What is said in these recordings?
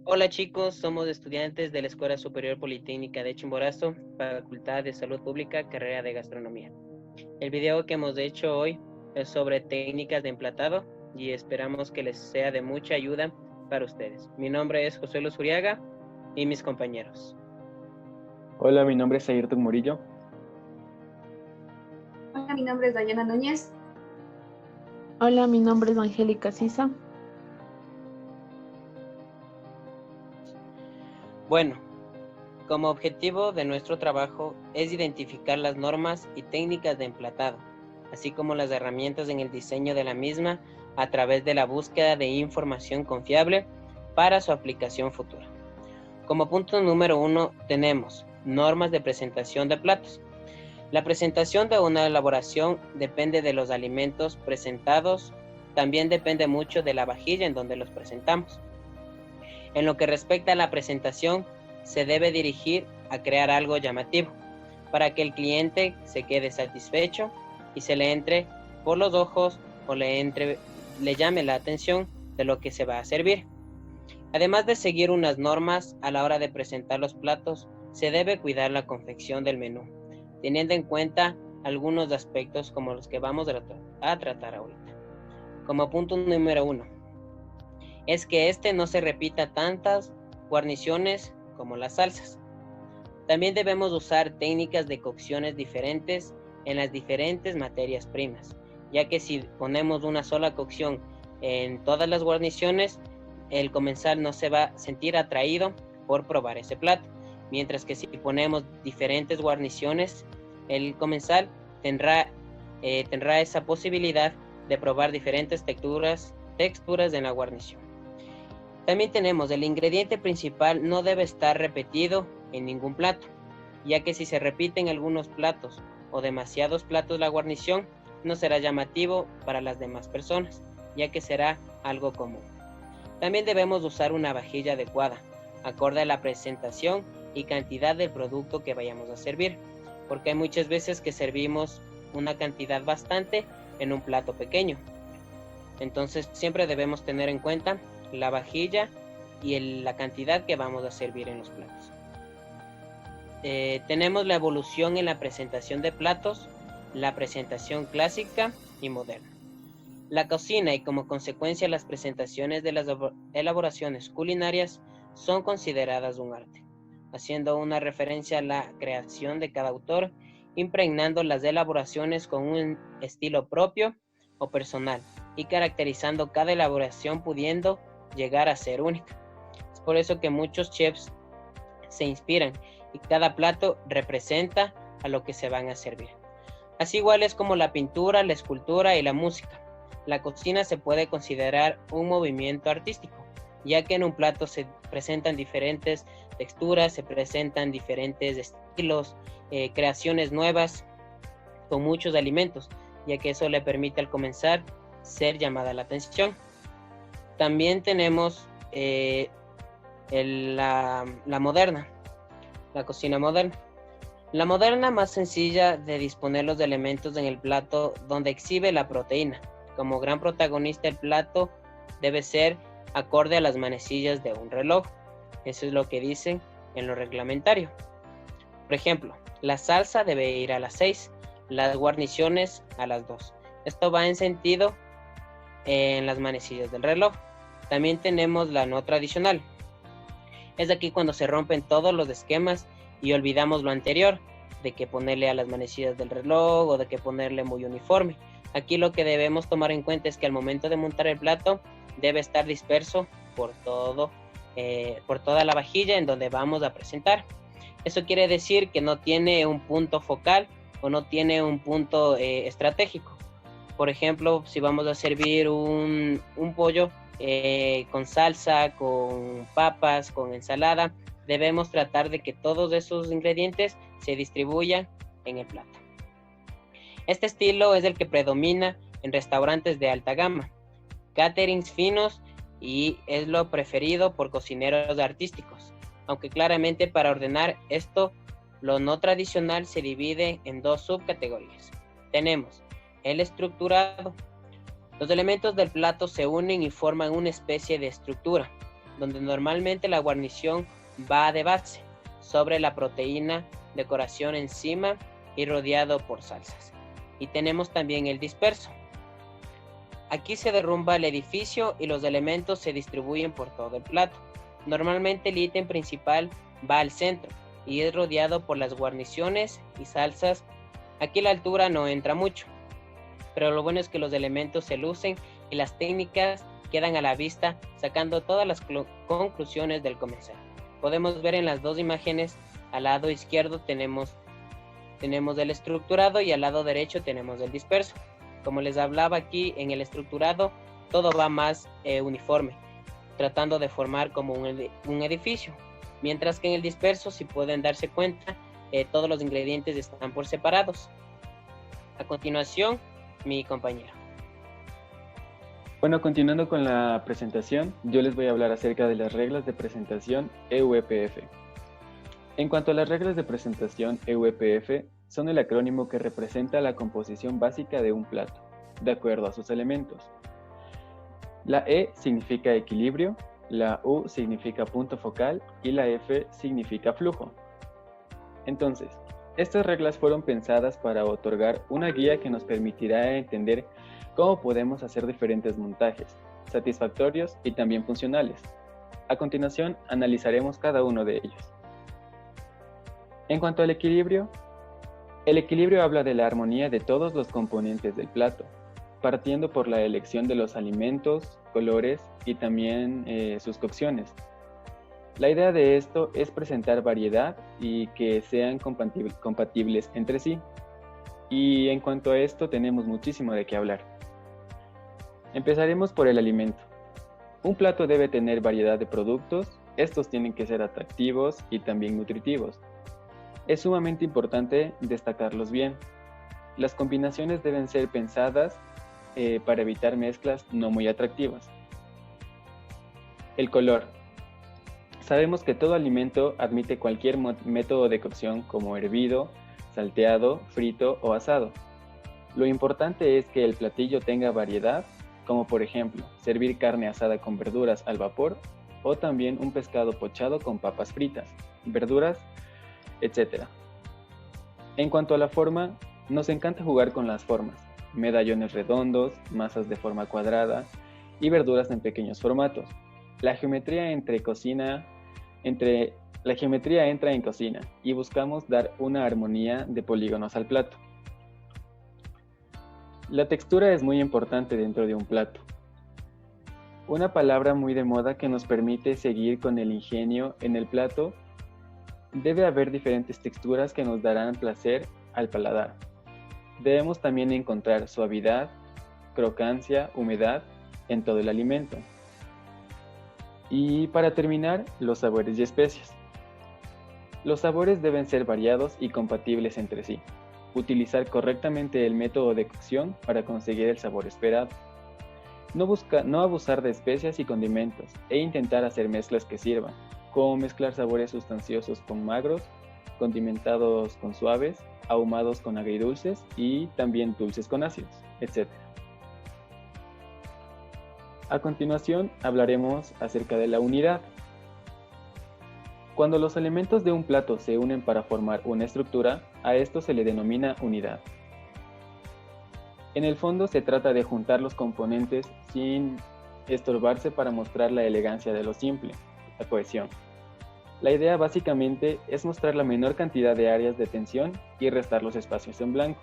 Hola chicos, somos estudiantes de la Escuela Superior Politécnica de Chimborazo, Facultad de Salud Pública, carrera de Gastronomía. El video que hemos hecho hoy es sobre técnicas de emplatado y esperamos que les sea de mucha ayuda para ustedes. Mi nombre es José Luis Uriaga y mis compañeros. Hola, mi nombre es Ayrton Murillo. Hola, mi nombre es Dayana Núñez. Hola, mi nombre es Angélica Sisa. Bueno, como objetivo de nuestro trabajo es identificar las normas y técnicas de emplatado, así como las herramientas en el diseño de la misma a través de la búsqueda de información confiable para su aplicación futura. Como punto número 1 tenemos normas de presentación de platos. La presentación de una elaboración depende de los alimentos presentados, también depende mucho de la vajilla en donde los presentamos. En lo que respecta a la presentación, se debe dirigir a crear algo llamativo para que el cliente se quede satisfecho y se le entre por los ojos o le llame la atención de lo que se va a servir. Además de seguir unas normas a la hora de presentar los platos, se debe cuidar la confección del menú, teniendo en cuenta algunos aspectos como los que vamos a tratar ahorita. Como punto número 1, es que no se repita tantas guarniciones como las salsas. También debemos usar técnicas de cocciones diferentes en las diferentes materias primas, ya que si ponemos una sola cocción en todas las guarniciones, el comensal no se va a sentir atraído por probar ese plato, mientras que si ponemos diferentes guarniciones, el comensal tendrá esa posibilidad de probar diferentes texturas en la guarnición. También tenemos el ingrediente principal no debe estar repetido en ningún plato, ya que si se repiten algunos platos o demasiados platos la guarnición, no será llamativo para las demás personas, ya que será algo común. También debemos usar una vajilla adecuada, acorde a la presentación y cantidad del producto que vayamos a servir, porque hay muchas veces que servimos una cantidad bastante en un plato pequeño. Entonces siempre debemos tener en cuenta la vajilla y la cantidad que vamos a servir en los platos. Tenemos la evolución en la presentación de platos, la presentación clásica y moderna. La cocina y como consecuencia las presentaciones de las elaboraciones culinarias son consideradas un arte, haciendo una referencia a la creación de cada autor, impregnando las elaboraciones con un estilo propio o personal y caracterizando cada elaboración pudiendo llegar a ser única. Es por eso que muchos chefs se inspiran y cada plato representa a lo que se van a servir. Así igual es como la pintura, la escultura y la música. La cocina se puede considerar un movimiento artístico, ya que en un plato se presentan diferentes texturas, se presentan diferentes estilos, creaciones nuevas con muchos alimentos, ya que eso le permite al comenzar ser llamada la atención. También tenemos la moderna, la cocina moderna. La moderna más sencilla de disponer los elementos en el plato donde exhibe la proteína. Como gran protagonista el plato debe ser acorde a las manecillas de un reloj. Eso es lo que dicen en lo reglamentario. Por ejemplo, la salsa debe ir a las 6, las guarniciones a las 2. Esto va en sentido en las manecillas del reloj. También tenemos la no tradicional. Es aquí cuando se rompen todos los esquemas y olvidamos lo anterior, de que ponerle a las manecillas del reloj o de que ponerle muy uniforme. Aquí lo que debemos tomar en cuenta es que al momento de montar el plato debe estar disperso por toda la vajilla en donde vamos a presentar. Eso quiere decir que no tiene un punto focal o no tiene un punto estratégico. Por ejemplo, si vamos a servir un pollo con salsa, con papas, con ensalada, debemos tratar de que todos esos ingredientes se distribuyan en el plato. Este estilo es el que predomina en restaurantes de alta gama, caterings finos y es lo preferido por cocineros artísticos, aunque claramente para ordenar esto, lo no tradicional se divide en dos subcategorías. Tenemos el estructurado. Los elementos del plato se unen y forman una especie de estructura. donde normalmente la guarnición va de base, sobre la proteína, decoración encima y rodeado por salsas. Y tenemos también el disperso. Aquí se derrumba el edificio y los elementos se distribuyen por todo el plato. Normalmente el ítem principal va al centro y es rodeado por las guarniciones y salsas. Aquí la altura no entra mucho, pero lo bueno es que los elementos se lucen y las técnicas quedan a la vista, sacando todas las conclusiones del comensal. Podemos ver en las dos imágenes, al lado izquierdo tenemos el estructurado y al lado derecho tenemos el disperso. Como les hablaba aquí, en el estructurado todo va más uniforme, tratando de formar como un edificio, mientras que en el disperso, si pueden darse cuenta, todos los ingredientes están por separados. A continuación, mi compañero. Bueno, continuando con la presentación, yo les voy a hablar acerca de las reglas de presentación EUEPF. En cuanto a las reglas de presentación EUEPF, son el acrónimo que representa la composición básica de un plato, de acuerdo a sus elementos. La E significa equilibrio, la U significa punto focal y la F significa flujo. Entonces, estas reglas fueron pensadas para otorgar una guía que nos permitirá entender cómo podemos hacer diferentes montajes, satisfactorios y también funcionales. A continuación, analizaremos cada uno de ellos. En cuanto al equilibrio, el equilibrio habla de la armonía de todos los componentes del plato, partiendo por la elección de los alimentos, colores y también sus cocciones. La idea de esto es presentar variedad y que sean compatibles entre sí. Y en cuanto a esto tenemos muchísimo de qué hablar. Empezaremos por el alimento. Un plato debe tener variedad de productos, estos tienen que ser atractivos y también nutritivos. Es sumamente importante destacarlos bien. Las combinaciones deben ser pensadas para evitar mezclas no muy atractivas. El color. Sabemos que todo alimento admite cualquier método de cocción como hervido, salteado, frito o asado. Lo importante es que el platillo tenga variedad, como por ejemplo, servir carne asada con verduras al vapor o también un pescado pochado con papas fritas, verduras, etc. En cuanto a la forma, nos encanta jugar con las formas, medallones redondos, masas de forma cuadrada y verduras en pequeños formatos. La geometría entra en cocina y buscamos dar una armonía de polígonos al plato. La textura es muy importante dentro de un plato. Una palabra muy de moda que nos permite seguir con el ingenio en el plato. Debe haber diferentes texturas que nos darán placer al paladar. Debemos también encontrar suavidad, crocancia, humedad en todo el alimento. Y para terminar, los sabores y especias. Los sabores deben ser variados y compatibles entre sí. Utilizar correctamente el método de cocción para conseguir el sabor esperado. No abusar de especias y condimentos e intentar hacer mezclas que sirvan, como mezclar sabores sustanciosos con magros, condimentados con suaves, ahumados con agridulces y también dulces con ácidos, etc. A continuación hablaremos acerca de la unidad. Cuando los elementos de un plato se unen para formar una estructura, a esto se le denomina unidad. En el fondo se trata de juntar los componentes sin estorbarse para mostrar la elegancia de lo simple, la cohesión. La idea básicamente es mostrar la menor cantidad de áreas de tensión y restar los espacios en blanco.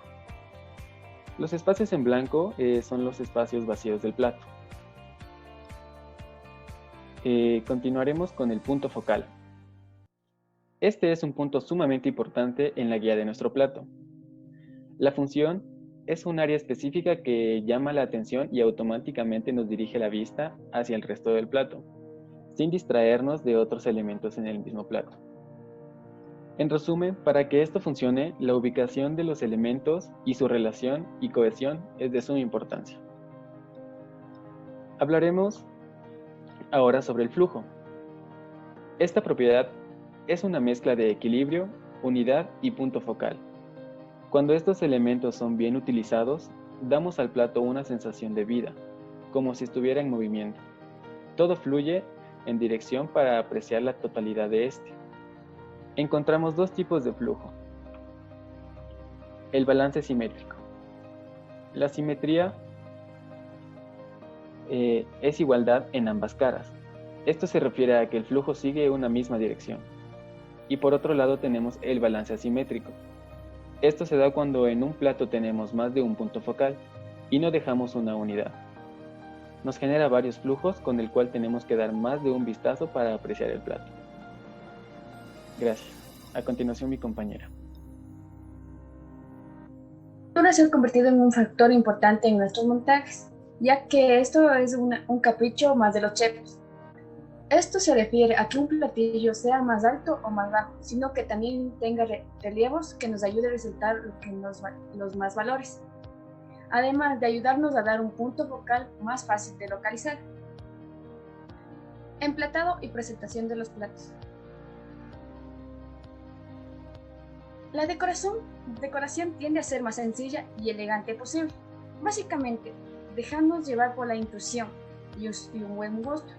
Los espacios en blanco son los espacios vacíos del plato. Continuaremos con el punto focal. Este es un punto sumamente importante en la guía de nuestro plato. La función es un área específica que llama la atención y automáticamente nos dirige la vista hacia el resto del plato, sin distraernos de otros elementos en el mismo plato. En resumen, para que esto funcione, la ubicación de los elementos y su relación y cohesión es de suma importancia. Hablaremos ahora sobre el flujo. Esta propiedad es una mezcla de equilibrio, unidad y punto focal. Cuando estos elementos son bien utilizados, damos al plato una sensación de vida, como si estuviera en movimiento. Todo fluye en dirección para apreciar la totalidad de este. Encontramos dos tipos de flujo. El balance simétrico. La simetría es igualdad en ambas caras. Esto se refiere a que el flujo sigue una misma dirección. Y por otro lado tenemos el balance asimétrico. Esto se da cuando en un plato tenemos más de un punto focal y no dejamos una unidad. Nos genera varios flujos con el cual tenemos que dar más de un vistazo para apreciar el plato. Gracias. A continuación mi compañera. Ahora se ha convertido en un factor importante en nuestros montajes, ya que esto es un capricho más de los chefs. Esto se refiere a que un platillo sea más alto o más bajo, sino que también tenga relieves que nos ayude a resaltar los más valores, además de ayudarnos a dar un punto focal más fácil de localizar. Emplatado y presentación de los platos. La decoración tiende a ser más sencilla y elegante posible, básicamente dejándonos llevar por la intuición y un buen gusto.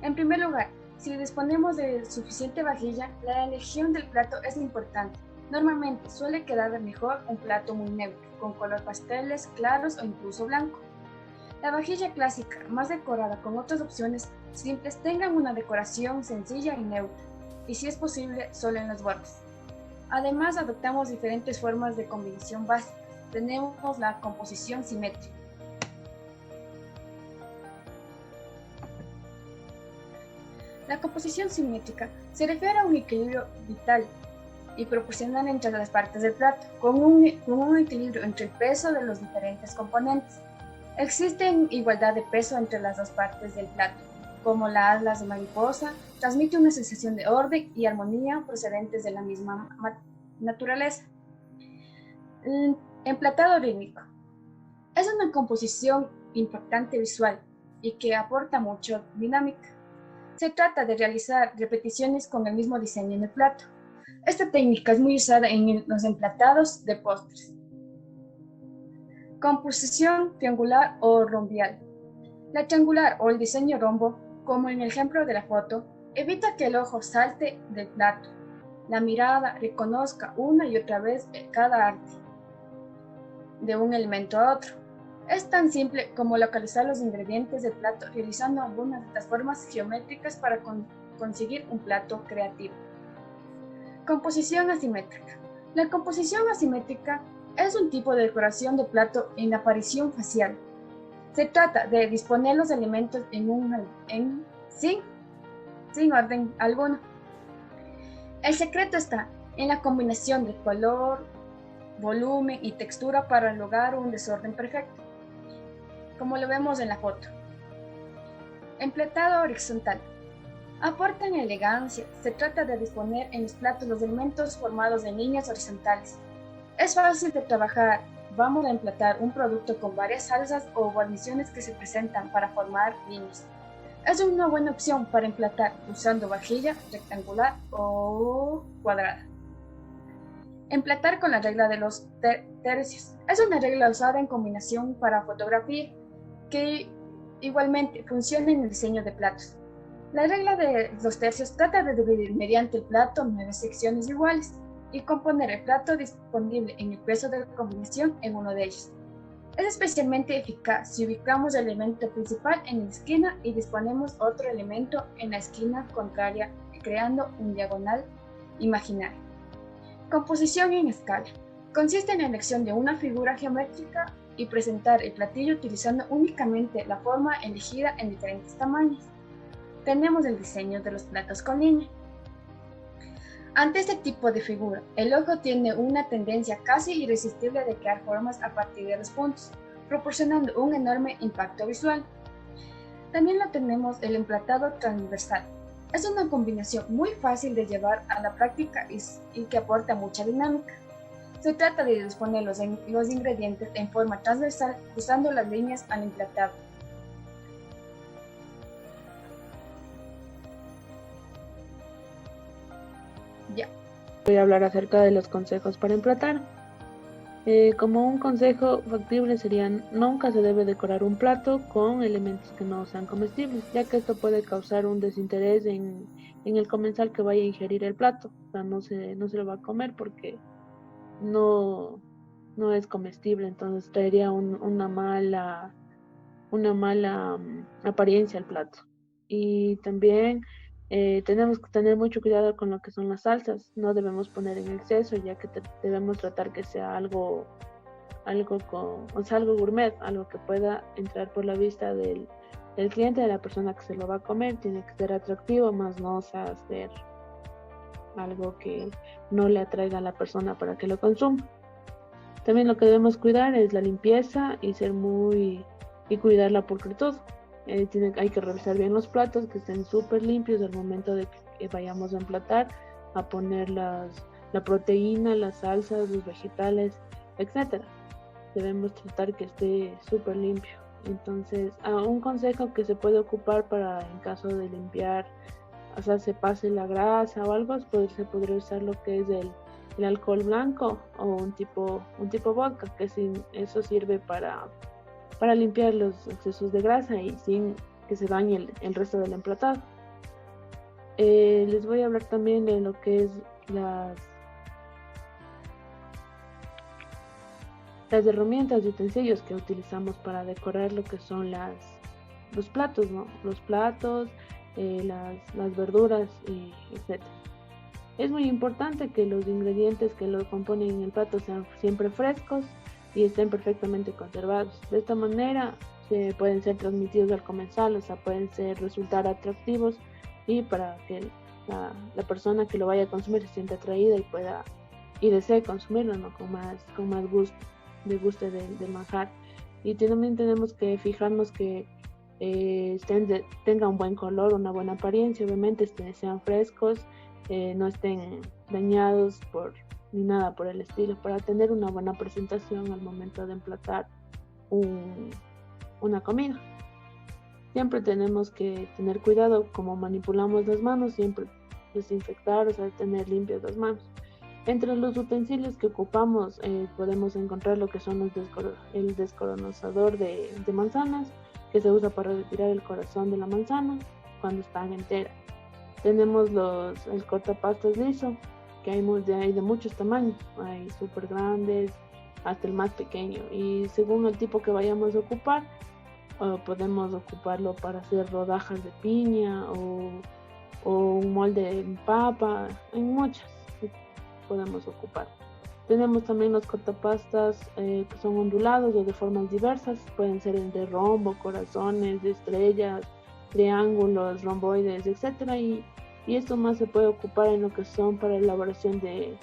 En primer lugar, si disponemos de suficiente vajilla, la elección del plato es importante. Normalmente suele quedar mejor un plato muy neutro, con color pasteles, claros o incluso blanco. La vajilla clásica, más decorada con otras opciones simples, tengan una decoración sencilla y neutra, y si es posible, solo en los bordes. Además, adoptamos diferentes formas de combinación básicas. Tenemos la composición simétrica. La composición simétrica se refiere a un equilibrio vital y proporcional entre las partes del plato, con un equilibrio entre el peso de los diferentes componentes. Existe igualdad de peso entre las dos partes del plato, como las alas de mariposa, transmite una sensación de orden y armonía procedentes de la misma naturaleza. Emplatado rítmico. Es una composición impactante visual y que aporta mucha dinámica. Se trata de realizar repeticiones con el mismo diseño en el plato. Esta técnica es muy usada en los emplatados de postres. Composición triangular o rombial. La triangular o el diseño rombo, como en el ejemplo de la foto, evita que el ojo salte del plato. La mirada reconozca una y otra vez cada arte de un elemento a otro. Es tan simple como localizar los ingredientes del plato realizando algunas de las formas geométricas para conseguir un plato creativo. Composición asimétrica. La composición asimétrica es un tipo de decoración de plato en aparición facial. Se trata de disponer los elementos sin orden alguno. El secreto está en la combinación de color, volumen y textura para lograr un desorden perfecto, como lo vemos en la foto. Emplatado horizontal. Aportan elegancia. Se trata de disponer en los platos los elementos formados en líneas horizontales. Es fácil de trabajar. Vamos a emplatar un producto con varias salsas o guarniciones que se presentan para formar líneas. Es una buena opción para emplatar usando vajilla rectangular o cuadrada. Emplatar con la regla de los tercios. Es una regla usada en combinación para fotografía que igualmente funciona en el diseño de platos. La regla de los tercios trata de dividir mediante el plato 9 secciones iguales y componer el plato disponible en el peso de la combinación en uno de ellos. Es especialmente eficaz si ubicamos el elemento principal en la esquina y disponemos otro elemento en la esquina contraria, creando un diagonal imaginario. Composición en escala. Consiste en la elección de una figura geométrica y presentar el platillo utilizando únicamente la forma elegida en diferentes tamaños. Tenemos el diseño de los platos con línea. Ante este tipo de figura, el ojo tiene una tendencia casi irresistible de crear formas a partir de los puntos, proporcionando un enorme impacto visual. También lo tenemos el emplatado transversal. Es una combinación muy fácil de llevar a la práctica y que aporta mucha dinámica. Se trata de disponer los ingredientes en forma transversal usando las líneas al emplatado. Voy a hablar acerca de los consejos para emplatar. Como un consejo factible sería nunca se debe decorar un plato con elementos que no sean comestibles, ya que esto puede causar un desinterés en el comensal que vaya a ingerir el plato. O sea, no se lo va a comer porque no, no es comestible, entonces traería una mala apariencia al plato. Y también tenemos que tener mucho cuidado con lo que son las salsas, no debemos poner en exceso, ya que debemos tratar que sea o sea, algo gourmet, algo que pueda entrar por la vista del cliente, de la persona que se lo va a comer. Tiene que ser atractivo, más no, o sea, ser algo que no le atraiga a la persona para que lo consuma. También lo que debemos cuidar es la limpieza y cuidar la pulcritud. Hay que revisar bien los platos, que estén súper limpios al momento de que vayamos a emplatar, a poner la proteína, las salsas, los vegetales, etcétera. Debemos tratar que esté súper limpio. Entonces, un consejo que se puede ocupar para en caso de limpiar, o sea, se pase la grasa o algo, se podría usar lo que es el alcohol blanco o un tipo vodka, que eso sirve para limpiar los excesos de grasa y sin que se dañe el resto del emplatado. Les voy a hablar también de lo que es las herramientas y utensilios que utilizamos para decorar lo que son los platos, ¿no? Los platos, las verduras, y etc. Es muy importante que los ingredientes que lo componen en el plato sean siempre frescos y estén perfectamente conservados. De esta manera pueden ser transmitidos al comensal, o sea, resultar atractivos y para que la persona que lo vaya a consumir se sienta atraída y desee consumirlo, ¿no? Con más gusto, de gusto del manjar. Y también tenemos que fijarnos que tenga un buen color, una buena apariencia, obviamente sean frescos, no estén dañados ni nada por el estilo, para tener una buena presentación al momento de emplatar una comida. Siempre tenemos que tener cuidado como manipulamos las manos, siempre desinfectar, o sea, tener limpias las manos. Entre los utensilios que ocupamos podemos encontrar lo que son el descorazonador de manzanas, que se usa para retirar el corazón de la manzana cuando está entera. Tenemos el cortapastas liso, que hay de muchos tamaños, hay súper grandes hasta el más pequeño, y según el tipo que vayamos a ocupar, podemos ocuparlo para hacer rodajas de piña o un molde de papa, en muchas podemos ocupar. Tenemos también los cortapastas que son ondulados o de formas diversas, pueden ser de rombo, corazones, de estrellas, triángulos, romboides, etcétera, y esto más se puede ocupar en lo que son para elaboración de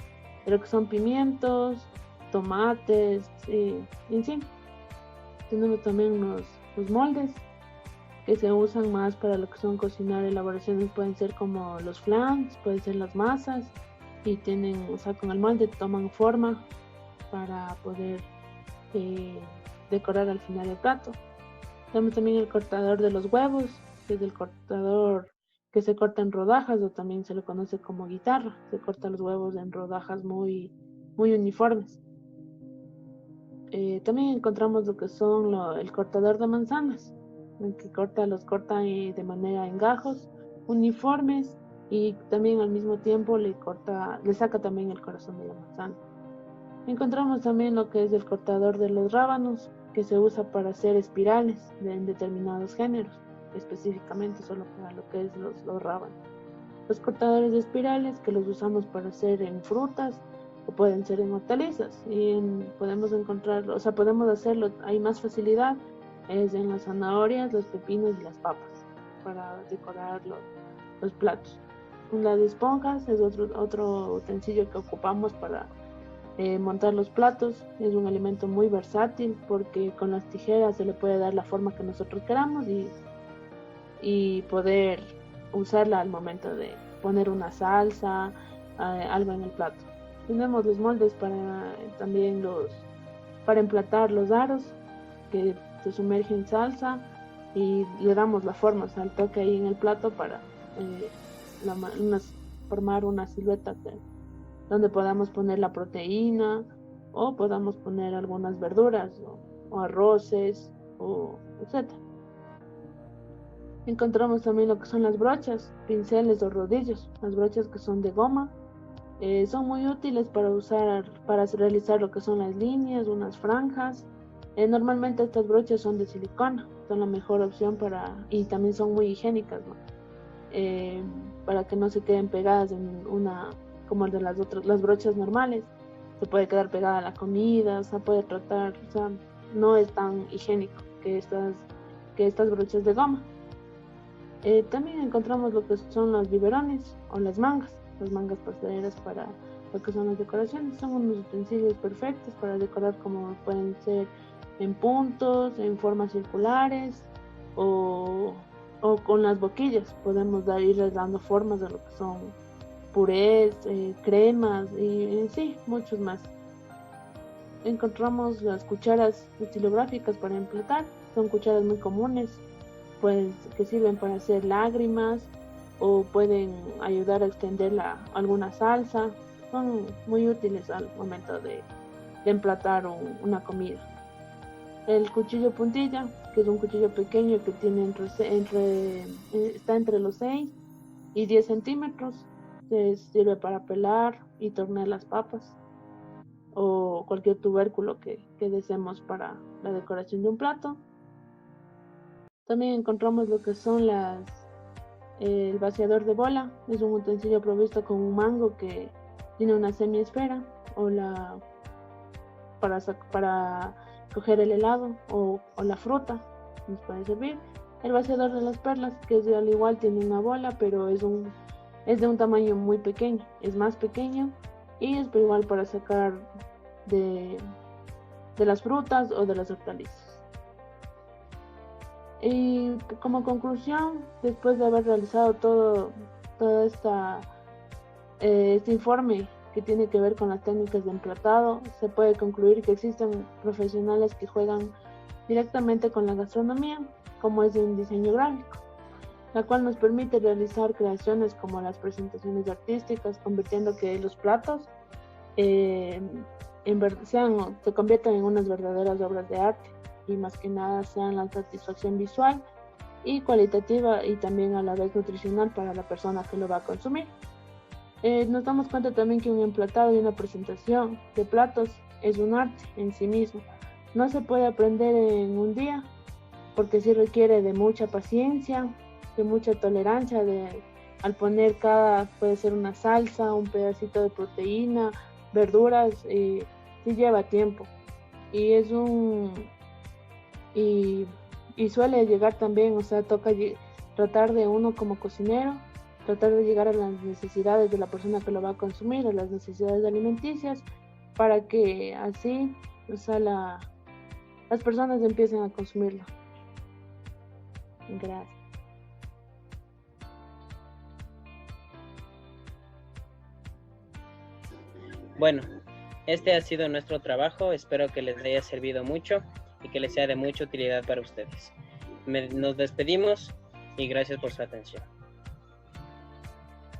lo que son pimientos, tomates, y en sí. Tenemos también los moldes que se usan más para lo que son cocinar. Elaboraciones pueden ser como los flans, pueden ser las masas, y o sea, con el molde toman forma para poder decorar al final el plato. Tenemos también el cortador de los huevos, que es el cortador que se corta en rodajas, o también se lo conoce como guitarra. Se corta los huevos en rodajas muy uniformes. También encontramos lo que son el cortador de manzanas, el que los corta de manera en gajos uniformes, y también al mismo tiempo le saca también el corazón de la manzana. Encontramos también lo que es el cortador de los rábanos, que se usa para hacer espirales en determinados géneros, específicamente solo para lo que es los rábanos. Los cortadores de espirales que los usamos para hacer en frutas o pueden ser en hortalizas, y podemos encontrarlo, o sea, podemos hacerlo, hay más facilidad, es en las zanahorias, los pepinos y las papas para decorar los platos. Las esponjas es otro utensilio que ocupamos para montar los platos. Es un elemento muy versátil porque con las tijeras se le puede dar la forma que nosotros queramos y poder usarla al momento de poner una salsa, algo en el plato. Tenemos los moldes para emplatar los aros, que se sumergen en salsa y le damos la forma, o sea, el toque ahí en el plato para formar una silueta donde podamos poner la proteína o podamos poner algunas verduras o arroces o etc. Encontramos también lo que son las brochas, pinceles o rodillos. Las brochas que son de goma son muy útiles para realizar lo que son las líneas, unas franjas. Normalmente estas brochas son de silicona, son la mejor opción y también son muy higiénicas, ¿no? Para que no se queden pegadas en como el de las brochas normales. Se puede quedar pegada a la comida, se puede tratar, o sea, no es tan higiénico que estas brochas de goma. También encontramos lo que son los biberones o las mangas pasteleras para lo que son las decoraciones. Son unos utensilios perfectos para decorar, como pueden ser en puntos, en formas circulares o con las boquillas. Podemos irles dando formas de lo que son purés, cremas y sí, muchos más. Encontramos las cucharas estilográficas para emplatar. Son cucharas muy comunes, pues, que sirven para hacer lágrimas o pueden ayudar a extender alguna salsa. Son muy útiles al momento de emplatar una comida. El cuchillo puntilla, que es un cuchillo pequeño que tiene está entre los 6 y 10 centímetros. Sirve para pelar y tornear las papas o cualquier tubérculo que deseemos para la decoración de un plato. También encontramos lo que son el vaciador de bola. Es un utensilio provisto con un mango que tiene una semiesfera para coger el helado o la fruta. Nos puede servir. El vaciador de las perlas, que al igual tiene una bola, pero es de un tamaño muy pequeño. Es más pequeño y es igual para sacar de las frutas o de las hortalizas. Y como conclusión, después de haber realizado todo este informe que tiene que ver con las técnicas de emplatado, se puede concluir que existen profesionales que juegan directamente con la gastronomía, como es un diseño gráfico, la cual nos permite realizar creaciones como las presentaciones artísticas, convirtiendo que los platos se conviertan en unas verdaderas obras de arte, y más que nada sean la satisfacción visual y cualitativa y también a la vez nutricional para la persona que lo va a consumir. Nos damos cuenta también que un emplatado y una presentación de platos es un arte en sí mismo. No se puede aprender en un día, porque sí requiere de mucha paciencia, de mucha tolerancia, al poner puede ser una salsa, un pedacito de proteína, verduras, sí lleva tiempo. Y suele llegar también, o sea, toca tratar de uno como cocinero, tratar de llegar a las necesidades de la persona que lo va a consumir, a las necesidades alimenticias, para que así, o sea, las personas empiecen a consumirlo. Gracias. Bueno, este ha sido nuestro trabajo. Espero que les haya servido mucho y que les sea de mucha utilidad para ustedes. Nos despedimos y gracias por su atención.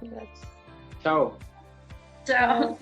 Gracias. Chao. Chao.